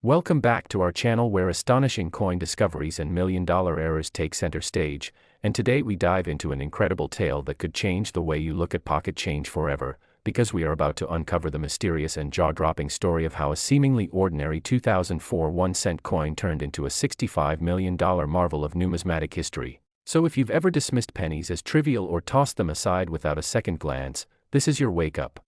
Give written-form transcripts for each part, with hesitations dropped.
Welcome back to our channel where astonishing coin discoveries and million-dollar errors take center stage, and today we dive into an incredible tale that could change the way you look at pocket change forever, because we are about to uncover the mysterious and jaw-dropping story of how a seemingly ordinary 2004 1-cent coin turned into a $65 million marvel of numismatic history. So if you've ever dismissed pennies as trivial or tossed them aside without a second glance, this is your wake-up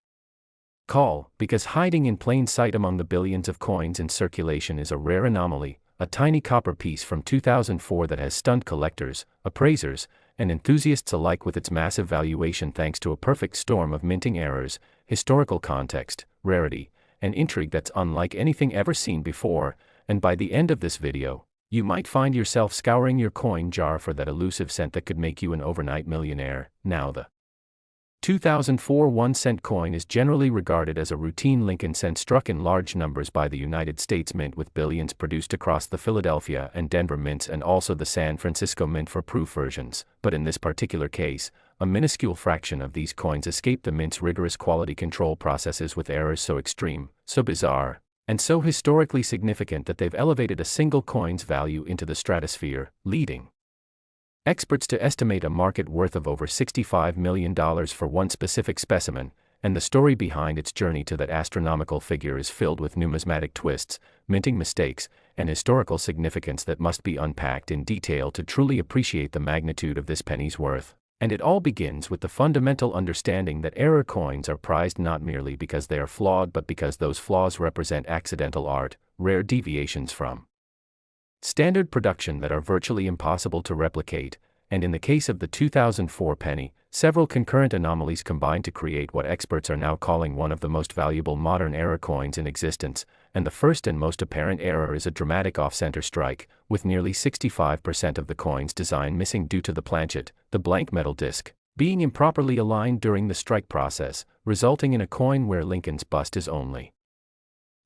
call, because hiding in plain sight among the billions of coins in circulation is a rare anomaly, a tiny copper piece from 2004 that has stunned collectors, appraisers, and enthusiasts alike with its massive valuation thanks to a perfect storm of minting errors, historical context, rarity, and intrigue that's unlike anything ever seen before. And by the end of this video, you might find yourself scouring your coin jar for that elusive cent that could make you an overnight millionaire. Now, the 2004 1-cent coin is generally regarded as a routine Lincoln cent struck in large numbers by the United States Mint, with billions produced across the Philadelphia and Denver mints and also the San Francisco Mint for proof versions. But in this particular case, a minuscule fraction of these coins escape the mint's rigorous quality control processes with errors so extreme, so bizarre, and so historically significant that they've elevated a single coin's value into the stratosphere, leading experts to estimate a market worth of over $65 million for one specific specimen. And the story behind its journey to that astronomical figure is filled with numismatic twists, minting mistakes, and historical significance that must be unpacked in detail to truly appreciate the magnitude of this penny's worth. And it all begins with the fundamental understanding that error coins are prized not merely because they are flawed but because those flaws represent accidental art, rare deviations from standard production that are virtually impossible to replicate. And in the case of the 2004 penny, several concurrent anomalies combine to create what experts are now calling one of the most valuable modern error coins in existence. And the first and most apparent error is a dramatic off-center strike, with nearly 65% of the coin's design missing due to the planchet, the blank metal disc, being improperly aligned during the strike process, resulting in a coin where Lincoln's bust is only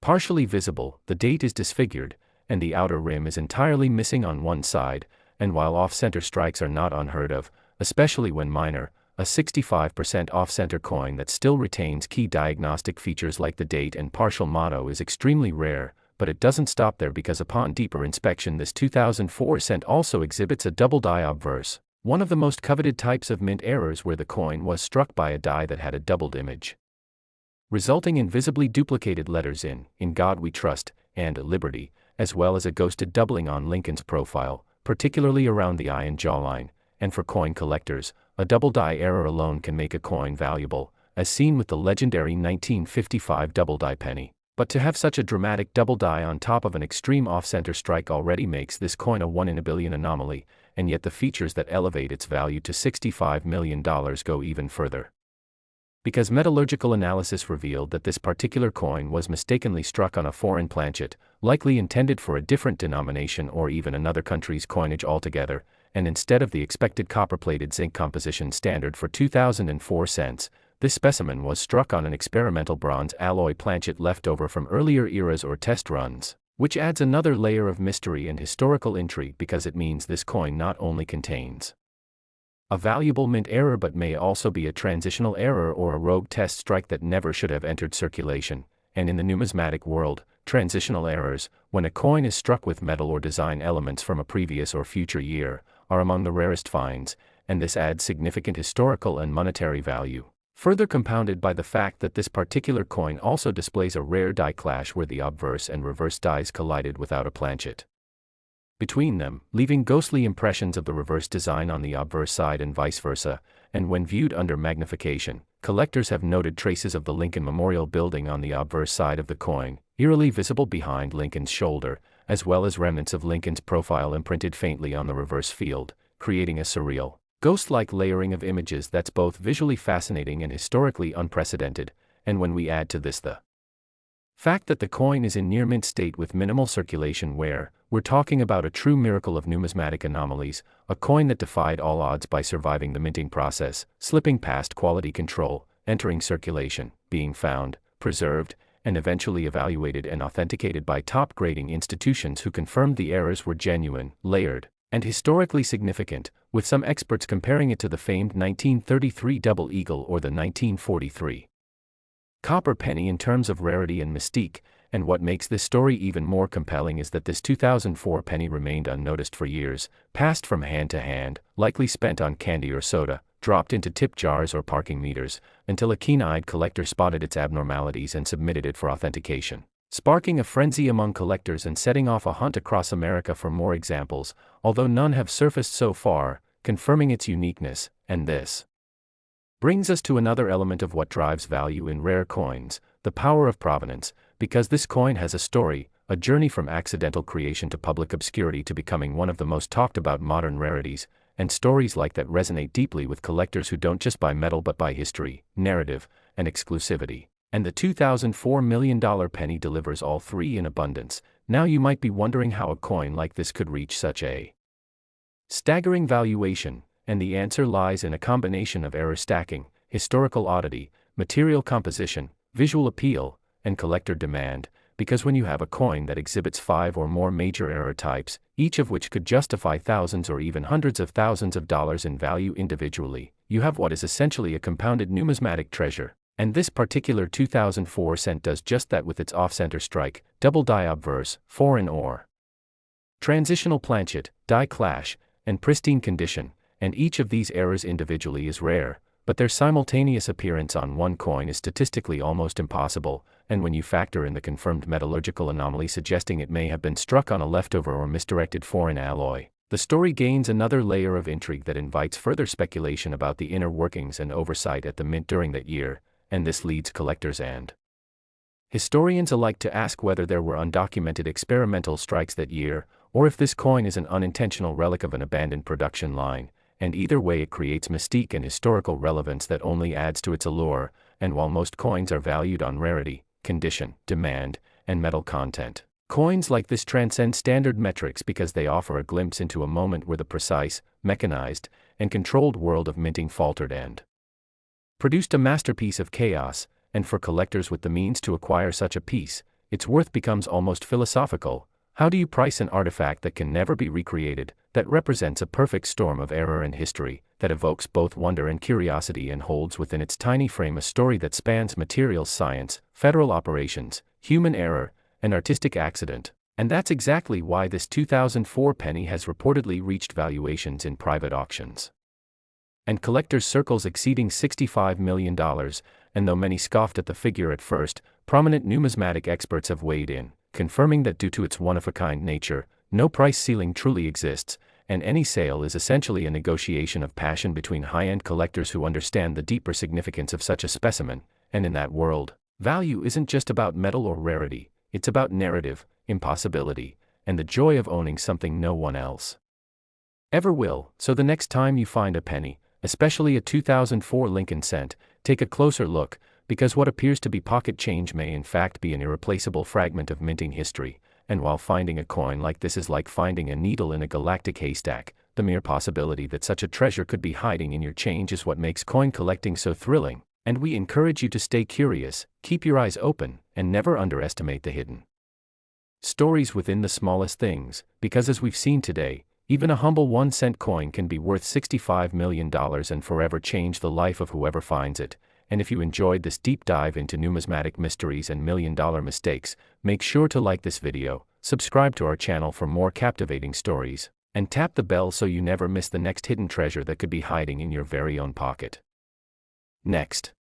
partially visible, the date is disfigured, and the outer rim is entirely missing on one side. And while off-center strikes are not unheard of, especially when minor, a 65% off-center coin that still retains key diagnostic features like the date and partial motto is extremely rare. But it doesn't stop there, because upon deeper inspection this 2004 cent also exhibits a double die obverse, one of the most coveted types of mint errors where the coin was struck by a die that had a doubled image, resulting in visibly duplicated letters in God We Trust, and Liberty, as well as a ghosted doubling on Lincoln's profile, particularly around the eye and jawline. And for coin collectors, a double die error alone can make a coin valuable, as seen with the legendary 1955 double die penny. But to have such a dramatic double die on top of an extreme off-center strike already makes this coin a 1 in a billion anomaly, and yet the features that elevate its value to $65 million go even further. Because metallurgical analysis revealed that this particular coin was mistakenly struck on a foreign planchet, likely intended for a different denomination or even another country's coinage altogether, and instead of the expected copper-plated zinc composition standard for 2004 cents, this specimen was struck on an experimental bronze alloy planchet left over from earlier eras or test runs, which adds another layer of mystery and historical intrigue, because it means this coin not only contains a valuable mint error but may also be a transitional error or a rogue test strike that never should have entered circulation. And in the numismatic world, transitional errors, when a coin is struck with metal or design elements from a previous or future year, are among the rarest finds, and this adds significant historical and monetary value, further compounded by the fact that this particular coin also displays a rare die clash where the obverse and reverse dies collided without a planchet between them, leaving ghostly impressions of the reverse design on the obverse side and vice versa. And when viewed under magnification, collectors have noted traces of the Lincoln Memorial Building on the obverse side of the coin, eerily visible behind Lincoln's shoulder, as well as remnants of Lincoln's profile imprinted faintly on the reverse field, creating a surreal, ghost-like layering of images that's both visually fascinating and historically unprecedented. And when we add to this the fact that the coin is in near mint state with minimal circulation wear, we're talking about a true miracle of numismatic anomalies, a coin that defied all odds by surviving the minting process, slipping past quality control, entering circulation, being found, preserved, and eventually evaluated and authenticated by top grading institutions who confirmed the errors were genuine, layered, and historically significant, with some experts comparing it to the famed 1933 Double Eagle or the 1943 copper penny in terms of rarity and mystique. And what makes this story even more compelling is that this 2004 penny remained unnoticed for years, passed from hand to hand, likely spent on candy or soda, dropped into tip jars or parking meters, until a keen-eyed collector spotted its abnormalities and submitted it for authentication, sparking a frenzy among collectors and setting off a hunt across America for more examples, although none have surfaced so far, confirming its uniqueness. And this brings us to another element of what drives value in rare coins, the power of provenance, because this coin has a story, a journey from accidental creation to public obscurity to becoming one of the most talked about modern rarities, and stories like that resonate deeply with collectors who don't just buy metal but buy history, narrative, and exclusivity. And the $2004 million penny delivers all three in abundance. Now you might be wondering how a coin like this could reach such a staggering valuation, and the answer lies in a combination of error stacking, historical oddity, material composition, visual appeal, and collector demand, because when you have a coin that exhibits 5 or more major error types, each of which could justify thousands or even hundreds of thousands of dollars in value individually, you have what is essentially a compounded numismatic treasure. And this particular 2004 cent does just that with its off-center strike, double die obverse, foreign ore, transitional planchet, die clash, and pristine condition, and each of these errors individually is rare, but their simultaneous appearance on one coin is statistically almost impossible, and when you factor in the confirmed metallurgical anomaly suggesting it may have been struck on a leftover or misdirected foreign alloy, the story gains another layer of intrigue that invites further speculation about the inner workings and oversight at the mint during that year, and this leads collectors and historians alike to ask whether there were undocumented experimental strikes that year, or if this coin is an unintentional relic of an abandoned production line, and either way it creates mystique and historical relevance that only adds to its allure. And while most coins are valued on rarity, condition, demand, and metal content, coins like this transcend standard metrics because they offer a glimpse into a moment where the precise, mechanized, and controlled world of minting faltered and produced a masterpiece of chaos. And for collectors with the means to acquire such a piece, its worth becomes almost philosophical. How do you price an artifact that can never be recreated, that represents a perfect storm of error and history, that evokes both wonder and curiosity and holds within its tiny frame a story that spans materials science, federal operations, human error, and artistic accident? And that's exactly why this 2004 penny has reportedly reached valuations in private auctions and collectors' circles exceeding $65 million, and though many scoffed at the figure at first, prominent numismatic experts have weighed in, confirming that due to its one-of-a-kind nature, no price ceiling truly exists, and any sale is essentially a negotiation of passion between high-end collectors who understand the deeper significance of such a specimen. And in that world, value isn't just about metal or rarity, it's about narrative, impossibility, and the joy of owning something no one else ever will. So the next time you find a penny, especially a 2004 Lincoln cent, take a closer look, because what appears to be pocket change may in fact be an irreplaceable fragment of minting history. And while finding a coin like this is like finding a needle in a galactic haystack, the mere possibility that such a treasure could be hiding in your change is what makes coin collecting so thrilling. And we encourage you to stay curious, keep your eyes open, and never underestimate the hidden stories within the smallest things, because as we've seen today, even a humble 1-cent coin can be worth $65 million and forever change the life of whoever finds it. And if you enjoyed this deep dive into numismatic mysteries and million-dollar mistakes, make sure to like this video, subscribe to our channel for more captivating stories, and tap the bell so you never miss the next hidden treasure that could be hiding in your very own pocket. Next.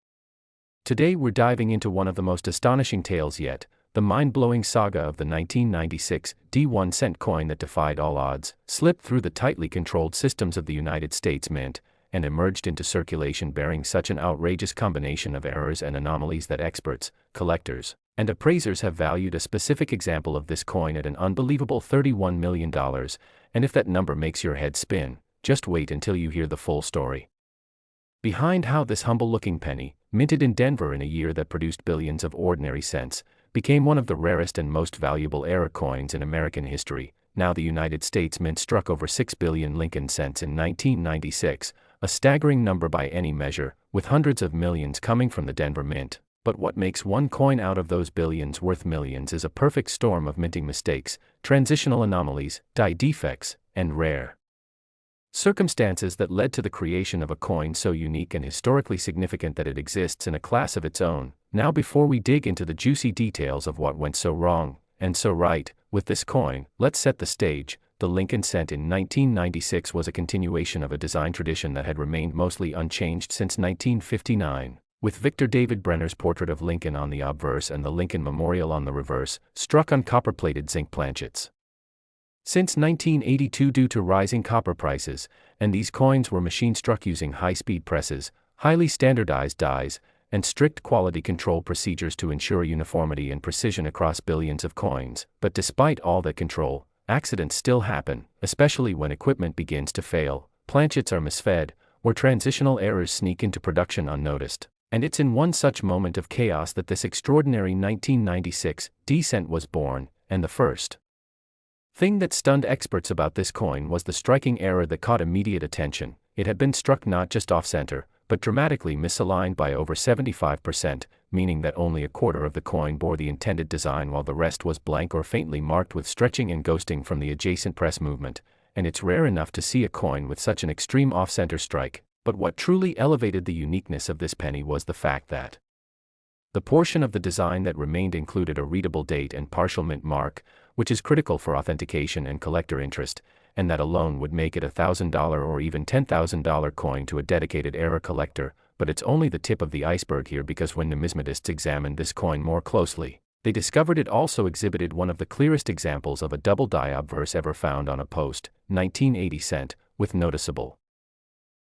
Today we're diving into one of the most astonishing tales yet, the mind-blowing saga of the 1996 1-cent coin that defied all odds, slipped through the tightly controlled systems of the United States Mint, and emerged into circulation bearing such an outrageous combination of errors and anomalies that experts, collectors, and appraisers have valued a specific example of this coin at an unbelievable $31 million, and if that number makes your head spin, just wait until you hear the full story behind how this humble-looking penny, minted in Denver in a year that produced billions of ordinary cents, became one of the rarest and most valuable error coins in American history. Now the United States Mint struck over 6 billion Lincoln cents in 1996, a staggering number by any measure, with hundreds of millions coming from the Denver Mint. But what makes one coin out of those billions worth millions is a perfect storm of minting mistakes, transitional anomalies, die defects, and rare Circumstances that led to the creation of a coin so unique and historically significant that it exists in a class of its own. Now, before we dig into the juicy details of what went so wrong, and so right, with this coin, let's set the stage. The Lincoln cent in 1996 was a continuation of a design tradition that had remained mostly unchanged since 1959, with Victor David Brenner's portrait of Lincoln on the obverse and the Lincoln Memorial on the reverse, struck on copper-plated zinc planchets. Since 1982, due to rising copper prices, and these coins were machine-struck using high-speed presses, highly standardized dies, and strict quality control procedures to ensure uniformity and precision across billions of coins. But despite all that control, accidents still happen, especially when equipment begins to fail, planchets are misfed, or transitional errors sneak into production unnoticed. And it's in one such moment of chaos that this extraordinary 1996 D-cent was born, and the first thing that stunned experts about this coin was the striking error that caught immediate attention. It had been struck not just off-center, but dramatically misaligned by over 75%, meaning that only a quarter of the coin bore the intended design while the rest was blank or faintly marked with stretching and ghosting from the adjacent press movement. And it's rare enough to see a coin with such an extreme off-center strike, but what truly elevated the uniqueness of this penny was the fact that the portion of the design that remained included a readable date and partial mint mark, which is critical for authentication and collector interest, and that alone would make it a $1,000 or even $10,000 coin to a dedicated era collector. But it's only the tip of the iceberg here, because when numismatists examined this coin more closely, they discovered it also exhibited one of the clearest examples of a double die obverse ever found on a post-1980 cent, with noticeable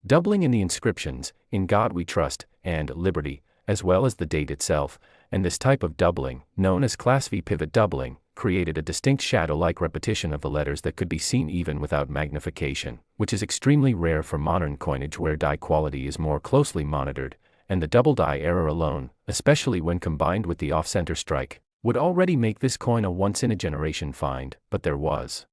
doubling in the inscriptions, "In God We Trust," and "Liberty," as well as the date itself. And this type of doubling, known as Class V pivot doubling, created a distinct shadow-like repetition of the letters that could be seen even without magnification, which is extremely rare for modern coinage where die quality is more closely monitored, and the double die error alone, especially when combined with the off-center strike, would already make this coin a once-in-a-generation find. But there was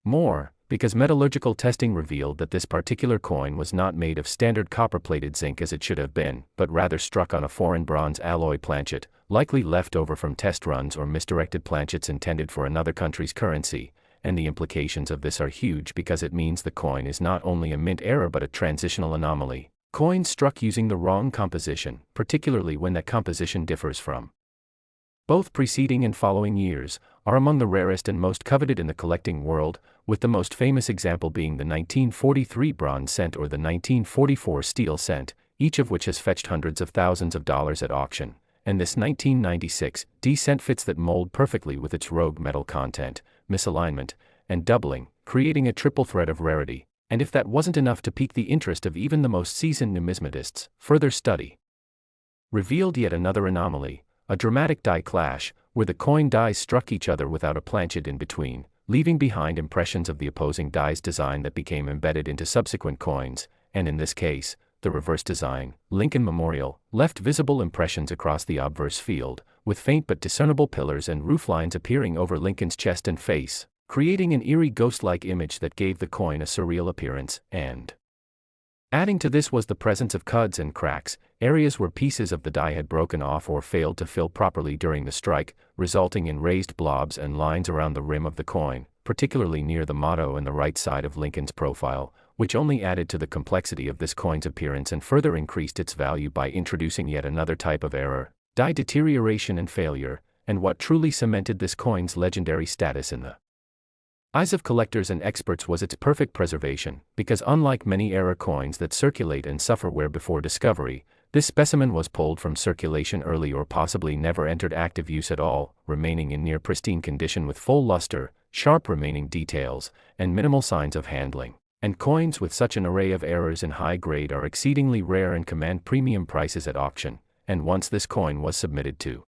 more, because metallurgical testing revealed that this particular coin was not made of standard copper-plated zinc as it should have been, but rather struck on a foreign bronze alloy planchet, likely left over from test runs or misdirected planchets intended for another country's currency. And the implications of this are huge, because it means the coin is not only a mint error but a transitional anomaly. Coins struck using the wrong composition, particularly when that composition differs from both preceding and following years, are among the rarest and most coveted in the collecting world, with the most famous example being the 1943 bronze cent or the 1944 steel cent, each of which has fetched hundreds of thousands of dollars at auction. And this 1996 D-cent fits that mold perfectly with its rogue metal content, misalignment, and doubling, creating a triple threat of rarity. And if that wasn't enough to pique the interest of even the most seasoned numismatists, further study revealed yet another anomaly, a dramatic die clash, where the coin dies struck each other without a planchet in between, leaving behind impressions of the opposing die's design that became embedded into subsequent coins. And in this case, the reverse design, Lincoln Memorial, left visible impressions across the obverse field, with faint but discernible pillars and rooflines appearing over Lincoln's chest and face, creating an eerie ghost-like image that gave the coin a surreal appearance. And adding to this was the presence of cuds and cracks, areas where pieces of the die had broken off or failed to fill properly during the strike, resulting in raised blobs and lines around the rim of the coin, particularly near the motto and the right side of Lincoln's profile, which only added to the complexity of this coin's appearance and further increased its value by introducing yet another type of error, die deterioration and failure, and what truly cemented this coin's legendary status in the eyes of collectors and experts was its perfect preservation, because unlike many error coins that circulate and suffer wear before discovery, this specimen was pulled from circulation early or possibly never entered active use at all, remaining in near pristine condition with full luster, sharp remaining details, and minimal signs of handling. And coins with such an array of errors in high grade are exceedingly rare and command premium prices at auction. And once this coin was submitted to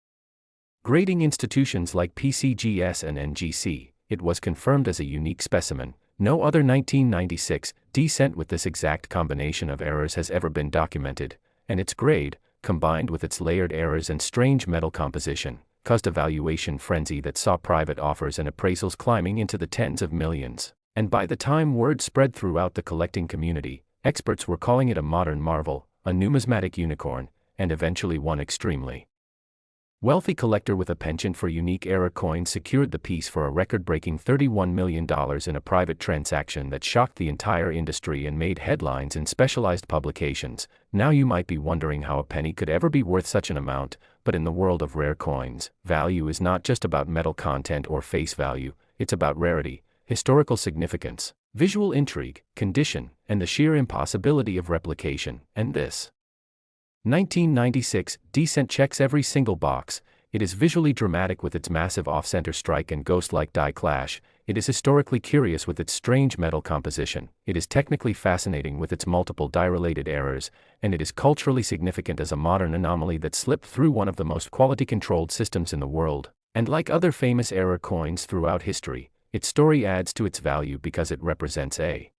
grading institutions like PCGS and NGC, it was confirmed as a unique specimen. No other 1996 D-cent with this exact combination of errors has ever been documented, and its grade, combined with its layered errors and strange metal composition, caused a valuation frenzy that saw private offers and appraisals climbing into the tens of millions. And by the time word spread throughout the collecting community, experts were calling it a modern marvel, a numismatic unicorn, and eventually one extremely Wealthy collector with a penchant for unique era coins secured the piece for a record-breaking $31 million in a private transaction that shocked the entire industry and made headlines in specialized publications. Now you might be wondering how a penny could ever be worth such an amount, but in the world of rare coins, value is not just about metal content or face value, it's about rarity, historical significance, visual intrigue, condition, and the sheer impossibility of replication. And this 1996 D-cent checks every single box. It is visually dramatic with its massive off-center strike and ghost-like die clash. It is historically curious with its strange metal composition. It is technically fascinating with its multiple die-related errors, and it is culturally significant as a modern anomaly that slipped through one of the most quality-controlled systems in the world. And like other famous era coins throughout history, its story adds to its value because it represents a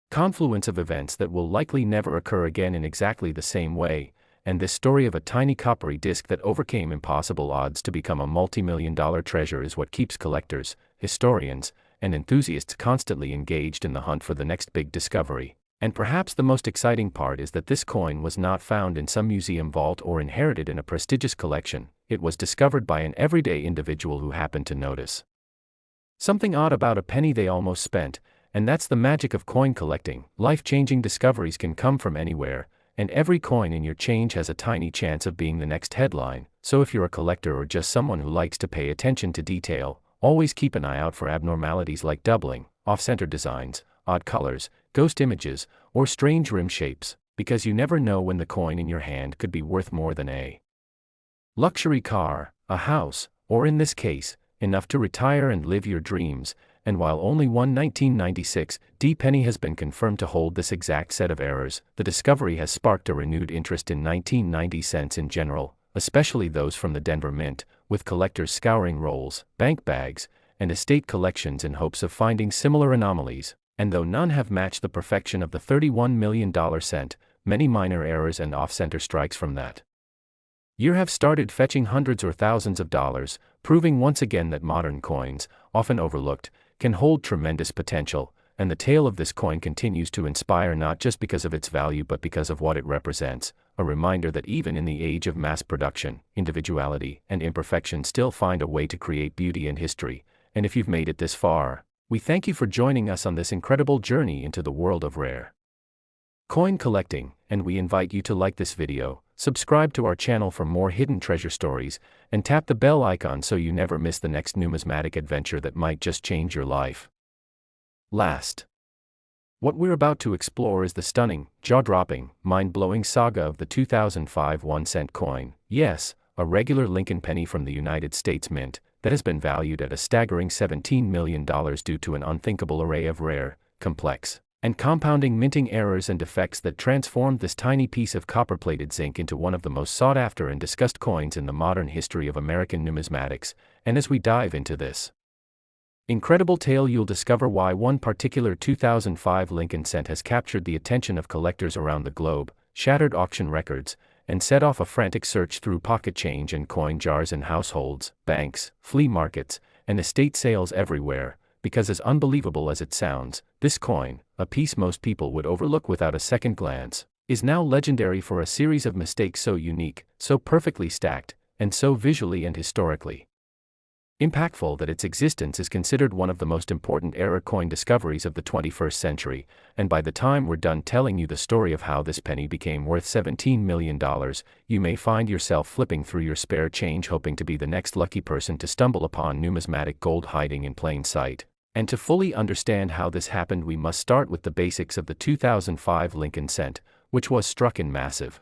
confluence of events that will likely never occur again in exactly the same way, and this story of a tiny coppery disc that overcame impossible odds to become a multi-million-dollar treasure is what keeps collectors, historians, and enthusiasts constantly engaged in the hunt for the next big discovery. And perhaps the most exciting part is that this coin was not found in some museum vault or inherited in a prestigious collection. It was discovered by an everyday individual who happened to notice something odd about a penny they almost spent. And that's the magic of coin collecting. Life-changing discoveries can come from anywhere, and every coin in your change has a tiny chance of being the next headline. So if you're a collector or just someone who likes to pay attention to detail, always keep an eye out for abnormalities like doubling, off-center designs, odd colors, ghost images, or strange rim shapes, because you never know when the coin in your hand could be worth more than a luxury car, a house, or in this case, enough to retire and live your dreams. And while only one 1996 D penny has been confirmed to hold this exact set of errors, the discovery has sparked a renewed interest in 1990 cents in general, especially those from the Denver Mint, with collectors scouring rolls, bank bags, and estate collections in hopes of finding similar anomalies. And though none have matched the perfection of the $31 million cent, many minor errors and off-center strikes from that year have started fetching hundreds or thousands of dollars, proving once again that modern coins, often overlooked, can hold tremendous potential. And the tale of this coin continues to inspire not just because of its value but because of what it represents, a reminder that even in the age of mass production, individuality and imperfection still find a way to create beauty and history. And if you've made it this far, we thank you for joining us on this incredible journey into the world of rare coin collecting, and we invite you to like this video, subscribe to our channel for more hidden treasure stories, and tap the bell icon so you never miss the next numismatic adventure that might just change your life. What we're about to explore is the stunning, jaw-dropping, mind-blowing saga of the 2005 1-cent coin. Yes, a regular Lincoln penny from the United States Mint, that has been valued at a staggering $17 million due to an unthinkable array of rare, complex, and compounding minting errors and defects that transformed this tiny piece of copper-plated zinc into one of the most sought-after and discussed coins in the modern history of American numismatics. And as we dive into this incredible tale, you'll discover why one particular 2005 Lincoln cent has captured the attention of collectors around the globe, shattered auction records, and set off a frantic search through pocket change and coin jars in households, banks, flea markets, and estate sales everywhere. Because as unbelievable as it sounds, this coin, a piece most people would overlook without a second glance, is now legendary for a series of mistakes so unique, so perfectly stacked, and so visually and historically impactful that its existence is considered one of the most important era coin discoveries of the 21st century. And by the time we're done telling you the story of how this penny became worth $17 million, you may find yourself flipping through your spare change hoping to be the next lucky person to stumble upon numismatic gold hiding in plain sight. And to fully understand how this happened, we must start with the basics of the 2005 Lincoln cent, which was struck in massive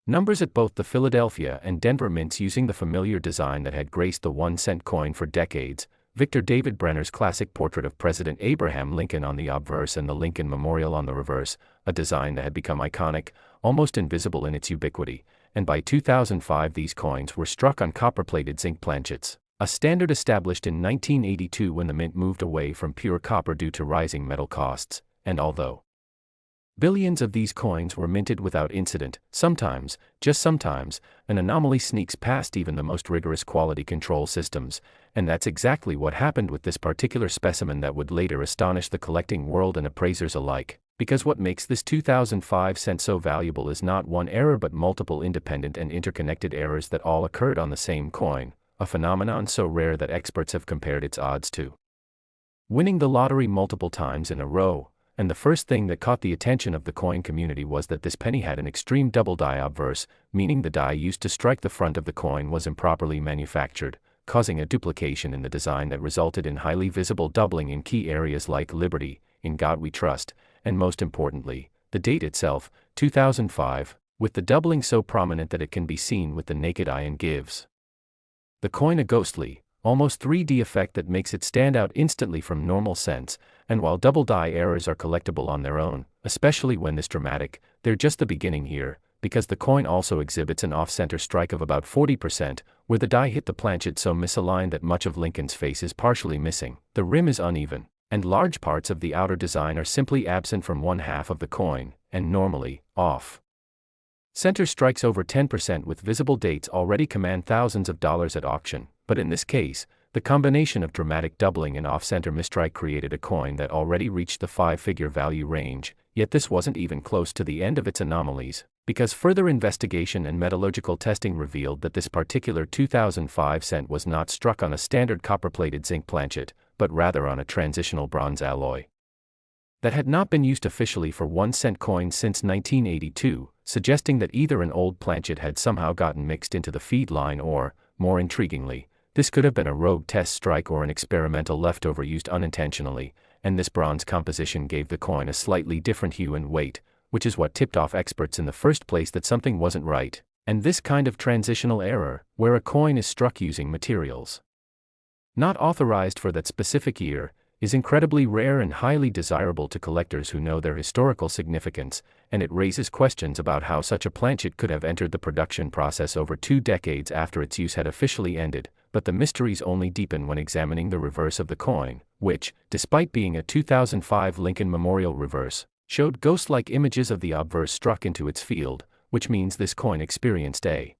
numbers at both the Philadelphia and Denver mints using the familiar design that had graced the 1-cent coin for decades. Victor David Brenner's classic portrait of President Abraham Lincoln on the obverse and the Lincoln Memorial on the reverse, a design that had become iconic, almost invisible in its ubiquity. And by 2005 these coins were struck on copper-plated zinc planchets, a standard established in 1982 when the mint moved away from pure copper due to rising metal costs. And although billions of these coins were minted without incident, sometimes, just sometimes, an anomaly sneaks past even the most rigorous quality control systems. And that's exactly what happened with this particular specimen that would later astonish the collecting world and appraisers alike. Because what makes this 2005 cent so valuable is not one error but multiple independent and interconnected errors that all occurred on the same coin, a phenomenon so rare that experts have compared its odds to winning the lottery multiple times in a row. And the first thing that caught the attention of the coin community was that this penny had an extreme double die obverse, meaning the die used to strike the front of the coin was improperly manufactured, causing a duplication in the design that resulted in highly visible doubling in key areas like Liberty, In God We Trust, and most importantly, the date itself, 2005, with the doubling so prominent that it can be seen with the naked eye and gives the coin a ghostly, almost 3D effect that makes it stand out instantly from normal cents. And while double die errors are collectible on their own, especially when this dramatic, they're just the beginning here, because the coin also exhibits an off-center strike of about 40%, where the die hit the planchet so misaligned that much of Lincoln's face is partially missing, the rim is uneven, and large parts of the outer design are simply absent from one half of the coin, and normally, off center strikes over 10% with visible dates already command thousands of dollars at auction, but in this case, the combination of dramatic doubling and off-center mistrike created a coin that already reached the five-figure value range, yet this wasn't even close to the end of its anomalies, because further investigation and metallurgical testing revealed that this particular 2005 cent was not struck on a standard copper-plated zinc planchet, but rather on a transitional bronze alloy that had not been used officially for 1-cent coins since 1982, suggesting that either an old planchet had somehow gotten mixed into the feed line or, more intriguingly, this could have been a rogue test strike or an experimental leftover used unintentionally, and this bronze composition gave the coin a slightly different hue and weight, which is what tipped off experts in the first place that something wasn't right. And this kind of transitional error, where a coin is struck using materials not authorized for that specific year, is incredibly rare and highly desirable to collectors who know their historical significance, and it raises questions about how such a planchet could have entered the production process over 2 decades after its use had officially ended, but the mysteries only deepen when examining the reverse of the coin, which, despite being a 2005 Lincoln Memorial reverse, showed ghost-like images of the obverse struck into its field, which means this coin experienced a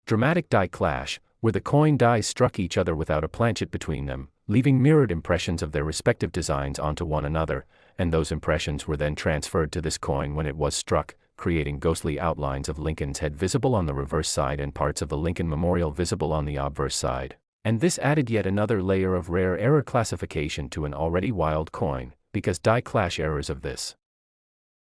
dramatic die clash, where the coin dies struck each other without a planchet between them, leaving mirrored impressions of their respective designs onto one another, and those impressions were then transferred to this coin when it was struck, creating ghostly outlines of Lincoln's head visible on the reverse side and parts of the Lincoln Memorial visible on the obverse side. And this added yet another layer of rare error classification to an already wild coin, because die clash errors of this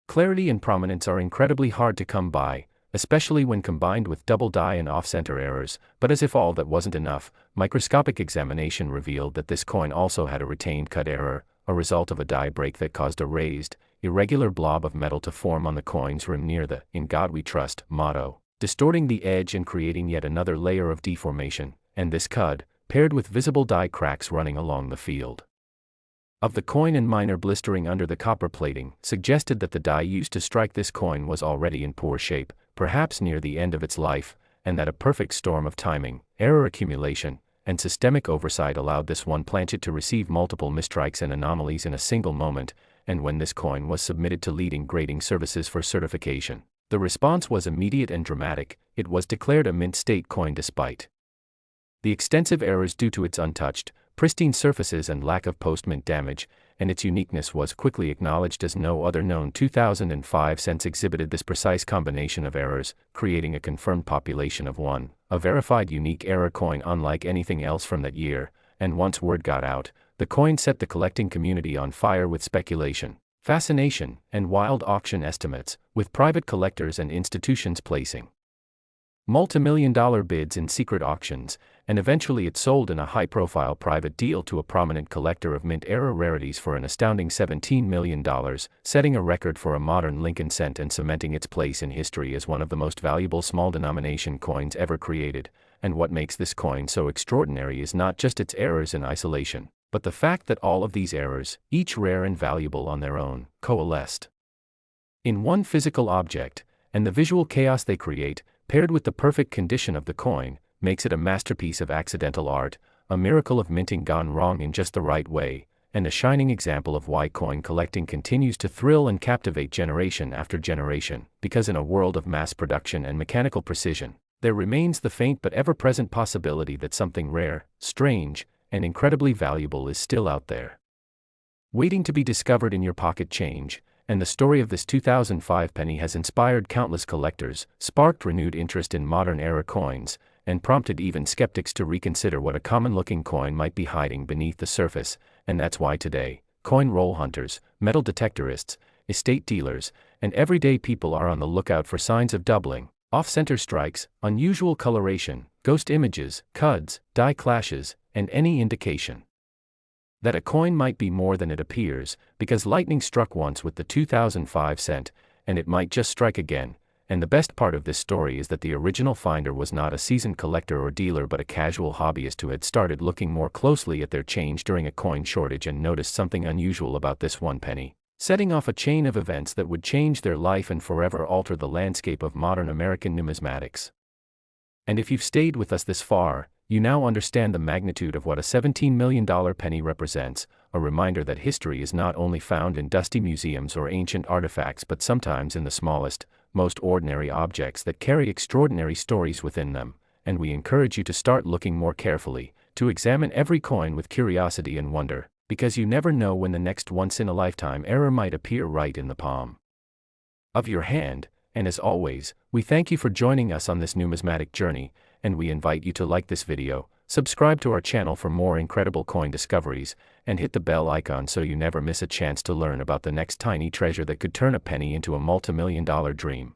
clarity and prominence are incredibly hard to come by, especially when combined with double die and off-center errors, but as if all that wasn't enough, microscopic examination revealed that this coin also had a retained cut error, a result of a die break that caused a raised, irregular blob of metal to form on the coin's rim near the "In God We Trust" motto, distorting the edge and creating yet another layer of deformation, and this cud, paired with visible die cracks running along the field of the coin and minor blistering under the copper plating, suggested that the die used to strike this coin was already in poor shape, perhaps near the end of its life, and that a perfect storm of timing, error accumulation, and systemic oversight allowed this one planchet to receive multiple mistrikes and anomalies in a single moment. And when this coin was submitted to leading grading services for certification, the response was immediate and dramatic. It was declared a mint state coin despite the extensive errors due to its untouched, pristine surfaces and lack of post-mint damage, and its uniqueness was quickly acknowledged as no other known 2005 cents exhibited this precise combination of errors, creating a confirmed population of one, a verified unique error coin unlike anything else from that year. And once word got out, the coin set the collecting community on fire with speculation, fascination, and wild auction estimates, with private collectors and institutions placing multi-million-dollar bids in secret auctions, and eventually it sold in a high-profile private deal to a prominent collector of mint-era rarities for an astounding $17 million, setting a record for a modern Lincoln cent and cementing its place in history as one of the most valuable small-denomination coins ever created. And what makes this coin so extraordinary is not just its errors in isolation, but the fact that all of these errors, each rare and valuable on their own, coalesced in one physical object, and the visual chaos they create, paired with the perfect condition of the coin, makes it a masterpiece of accidental art, a miracle of minting gone wrong in just the right way, and a shining example of why coin collecting continues to thrill and captivate generation after generation, because in a world of mass production and mechanical precision, there remains the faint but ever-present possibility that something rare, strange, and incredibly valuable is still out there, waiting to be discovered in your pocket change. and the story of this 2005 penny has inspired countless collectors, sparked renewed interest in modern-era coins, and prompted even skeptics to reconsider what a common-looking coin might be hiding beneath the surface. And that's why today, coin roll hunters, metal detectorists, estate dealers, and everyday people are on the lookout for signs of doubling, off-center strikes, unusual coloration, ghost images, cuds, die clashes, and any indication that a coin might be more than it appears, because lightning struck once with the 2005 cent, and it might just strike again. And the best part of this story is that the original finder was not a seasoned collector or dealer but a casual hobbyist who had started looking more closely at their change during a coin shortage and noticed something unusual about this one penny, setting off a chain of events that would change their life and forever alter the landscape of modern American numismatics. And if you've stayed with us this far, you now understand the magnitude of what a $17 million penny represents, a reminder that history is not only found in dusty museums or ancient artifacts but sometimes in the smallest, most ordinary objects that carry extraordinary stories within them. And we encourage you to start looking more carefully, to examine every coin with curiosity and wonder, because you never know when the next once-in-a-lifetime error might appear right in the palm of your hand. And as always, we thank you for joining us on this numismatic journey, and we invite you to like this video, subscribe to our channel for more incredible coin discoveries, and hit the bell icon so you never miss a chance to learn about the next tiny treasure that could turn a penny into a multi-million-dollar dream.